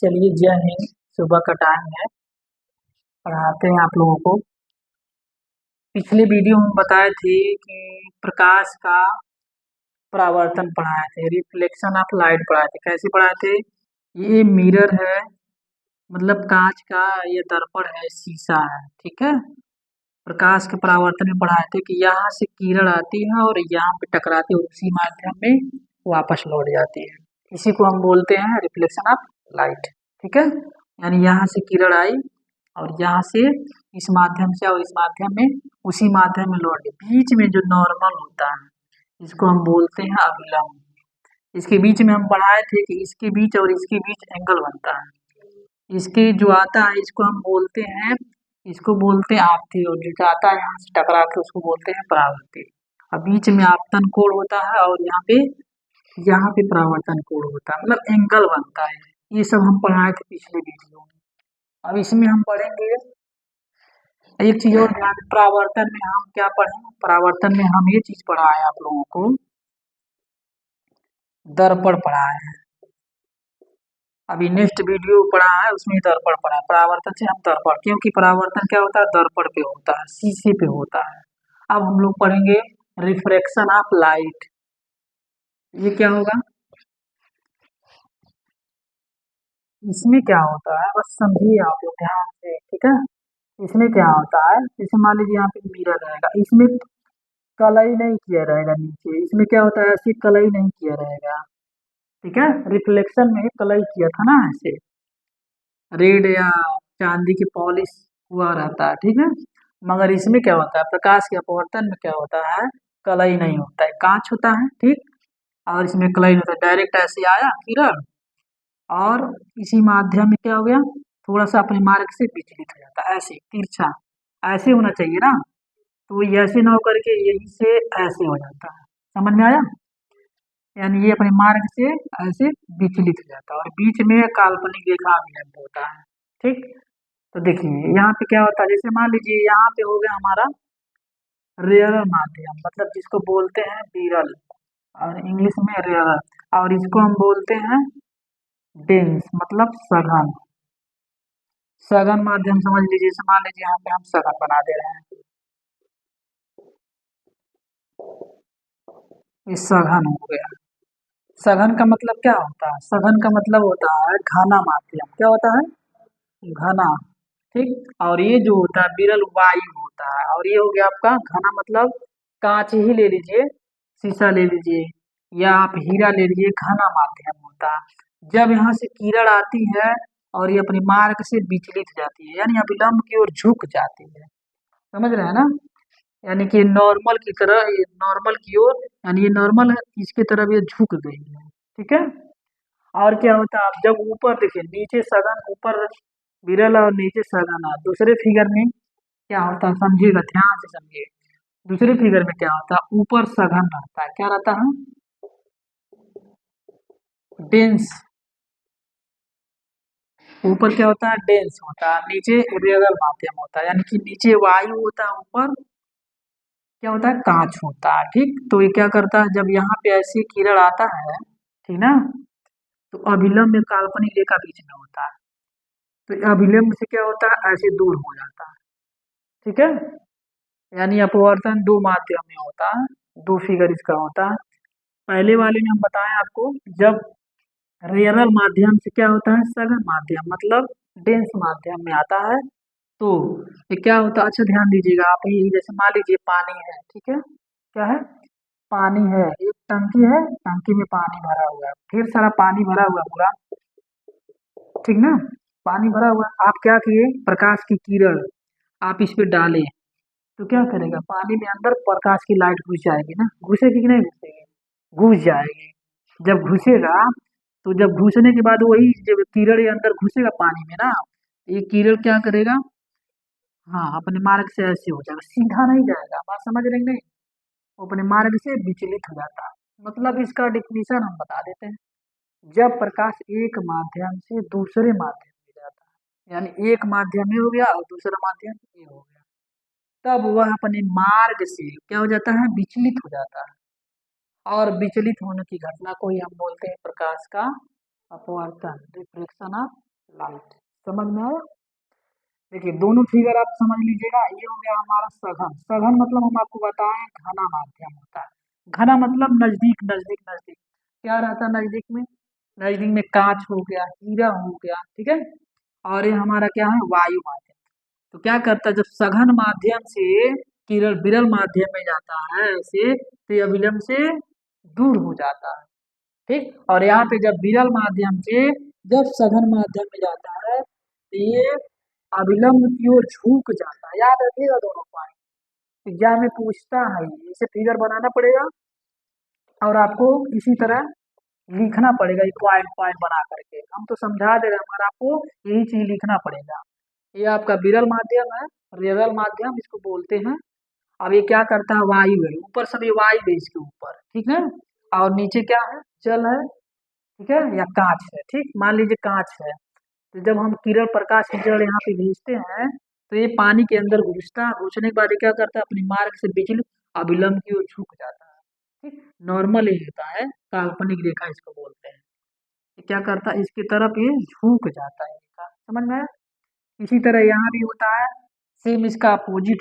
चलिए, जय हिंद। सुबह का टाइम है, पढ़ाते हैं आप लोगों को। पिछले वीडियो में बताए थे कि प्रकाश का परावर्तन पढ़ाए थे, रिफ्लेक्शन ऑफ लाइट पढ़ाए थे। कैसे पढ़ाए थे? ये मिरर है, मतलब कांच का ये दर्पण है, शीशा है, ठीक है। प्रकाश के परावर्तन में पढ़ाए थे कि यहाँ से किरण आती है और यहाँ पे टकराती है और उसी माध्यम में वापस लौट जाती है। इसी को हम बोलते हैं रिफ्लेक्शन ऑफ लाइट, ठीक है। यानी यहाँ से किरण आई और यहाँ से इस माध्यम से और इस माध्यम में उसी माध्यम में लौट गई। बीच में जो नॉर्मल होता है इसको हम बोलते हैं अभिलंब। इसके बीच में हम पढ़ाए थे कि इसके बीच और इसके बीच एंगल बनता है। इसके जो आता है इसको हम बोलते हैं, इसको बोलते हैं आपती, और जो जाता है यहाँ से टकरा के उसको बोलते हैं परावर्तित। अब बीच में आपतन कोण होता है और यहाँ पे परावर्तन कोण होता है, मतलब एंगल बनता है। ये सब हम पढ़ाए थे पिछले वीडियो में। अब इसमें हम पढ़ेंगे एक चीज और ध्यान। परावर्तन में हम क्या पढ़े? परावर्तन में हम ये चीज पढ़ाए आप लोगों को, दर्पण पढ़ाए हैं। अभी नेक्स्ट वीडियो पढ़ा है उसमें दर्पण पढ़ा है। परावर्तन से हम दर्पण, क्योंकि परावर्तन क्या होता है? दर्पण पे होता है, शीशे पे होता है। अब हम लोग पढ़ेंगे रिफ्रैक्शन ऑफ लाइट। ये क्या होगा? इसमें क्या होता है बस समझिए आप लोग ध्यान से, ठीक है। इसमें क्या होता है, जैसे मान लीजिए यहाँ पे मिरर रहेगा, इसमें कलई नहीं किया रहेगा नीचे। इसमें क्या होता है? ऐसे कलई नहीं किया रहेगा, ठीक है। रिफ्लेक्शन में कलई किया था ना, ऐसे रेड या चांदी की पॉलिश हुआ रहता है, ठीक है। मगर इसमें क्या होता है? प्रकाश के अपवर्तन में क्या होता है? कलई नहीं होता है, कांच होता है, ठीक। और इसमें कलई नहीं होता, डायरेक्ट ऐसे आया किरण और इसी माध्यम में क्या हो गया? थोड़ा सा अपने मार्ग से विचलित हो जाता है, ऐसे तिरछा ऐसे होना चाहिए ना, तो ये ऐसे ना होकर के यही से ऐसे हो जाता है। समझ में आया? यानी ये अपने मार्ग से ऐसे विचलित हो जाता है और बीच में काल्पनिक रेखा अभिलंब होता है, ठीक। तो देखिए यहाँ पे क्या होता है, जैसे मान लीजिए यहाँ पे हो गया हमारा रेयर माध्यम, मतलब जिसको बोलते हैं विरल और इंग्लिश में रेयर, और इसको हम बोलते हैं डेंस, मतलब सघन। सघन माध्यम समझ लीजिए, मान लीजिए यहाँ पे हम सघन बना दे रहे हैं, ये सघन हो गया। सघन का मतलब क्या होता है? सघन का मतलब होता है घना माध्यम। क्या होता है? घना, ठीक। और ये जो होता है विरल वायु होता है, और ये हो गया आपका घना, मतलब कांच ही ले लीजिए, शीशा ले लीजिए या आप हीरा ले लीजिए, घना माध्यम होता है। जब यहाँ से किरण आती है और ये अपने मार्ग से विचलित हो जाती है, यानी अभिलंब की ओर झुक जाती है। समझ रहे हैं ना? यानी कि नॉर्मल की तरह, ये नॉर्मल की ओर, यानी ये नॉर्मल है, इसके तरफ ये झुक गई है, ठीक है। और क्या होता है? आप जब ऊपर देखिए, नीचे सघन, ऊपर विरल और नीचे सघन है। दूसरे फिगर में क्या होता है समझिएगा, ध्यान से समझिए। दूसरे फिगर में क्या होता है? ऊपर सघन रहता है, क्या रहता है? डेंस। ऊपर क्या होता है? डेंस होता है, नीचे रेगल माध्यम होता है, यानी कि नीचे वायु होता है, ऊपर क्या होता है? कांच होता है, ठीक। तो ये क्या करता है, जब यहाँ पे ऐसी किरण आता है, ठीक ना, तो अभिलंब में काल्पनिक रेखा बीच में होता है, तो अभिलंब से क्या होता है? ऐसे दूर हो जाता है, ठीक है। यानी अपवर्तन दो माध्यम में होता है, दो फिगर इसका होता है। पहले वाले में हम बताएं आपको, जब रेयरल माध्यम से क्या होता है? सघन माध्यम, मतलब डेंस माध्यम में आता है, तो ये क्या होता है? अच्छा ध्यान दीजिएगा आप ही, जैसे मान लीजिए पानी है, ठीक है। क्या है? पानी है, एक टंकी है, टंकी में पानी भरा हुआ है, ढेर सारा पानी भरा हुआ है पूरा, ठीक ना। पानी भरा हुआ है, आप क्या किए? प्रकाश की किरण आप इस पे डाले, तो क्या करेगा? पानी में अंदर प्रकाश की लाइट घुस जाएगी ना, घुसेगी कि नहीं घुसेगी? घुस जाएगी। जब घुसेगा, तो जब घुसने के बाद वही जब किरण ये अंदर घुसेगा पानी में ना, ये किरण क्या करेगा? हाँ, अपने मार्ग से ऐसे हो जाएगा, सीधा नहीं जाएगा। बात समझ रहे हैं कि नहीं? वो अपने मार्ग से विचलित हो जाता है। मतलब इसका डिफिनीशन हम बता देते हैं। जब प्रकाश एक माध्यम से दूसरे माध्यम में जाता है, यानी एक माध्यम ये हो गया और दूसरा माध्यम ये हो गया, तब वह अपने मार्ग से क्या हो जाता है? विचलित हो जाता है। और विचलित होने की घटना को ही हम बोलते हैं प्रकाश का अपवर्तन, रिफ्लेक्शन ऑफ लाइट। समझ में आया? देखिए दोनों फिगर आप समझ लीजिएगा। ये हो गया हमारा सघन। सघन मतलब हम आपको बताएं घना माध्यम होता है। घना मतलब नजदीक नजदीक नजदीक। क्या रहता है नजदीक में? नजदीक में कांच हो गया, हीरा हो गया, ठीक है। और ये हमारा क्या है? वायु माध्यम। तो क्या करता है जब सघन माध्यम से किरण विरल माध्यम में जाता है ऐसे, तो यह विलंब से दूर हो जाता है, ठीक। और यहाँ पे जब विरल माध्यम से जब सघन माध्यम में जाता है तो ये अविलंब की ओर झुक जाता है। याद रखिएगा दोनों पॉइंट। एग्जाम में पूछता है, इसे फिगर बनाना पड़ेगा और आपको इसी तरह लिखना पड़ेगा, ये पॉइंट पॉइंट बना करके। हम तो समझा दे रहे हैं मगर आपको यही चीज लिखना पड़ेगा। ये आपका विरल माध्यम है, विरल माध्यम इसको बोलते हैं। अब ये क्या करता है? वायु है, ऊपर सभी वायु है इसके ऊपर, ठीक है। और नीचे क्या है? जल है, ठीक है, या कांच है, ठीक। मान लीजिए कांच है, तो जब हम किरण प्रकाश की किरण यहाँ पे भेजते हैं तो ये पानी के अंदर घुसता है। घुसने के बाद ये क्या करता है? अपनी मार्ग से बिजली अविलंब की ओर झुक जाता है, ठीक। नॉर्मल ये होता है, काल्पनिक रेखा इसको बोलते हैं। ये क्या करता है? इसकी तरफ ये झुक जाता है रेखा। समझ में आया? इसी तरह यहाँ भी होता है, सेम इसका अपोजिट।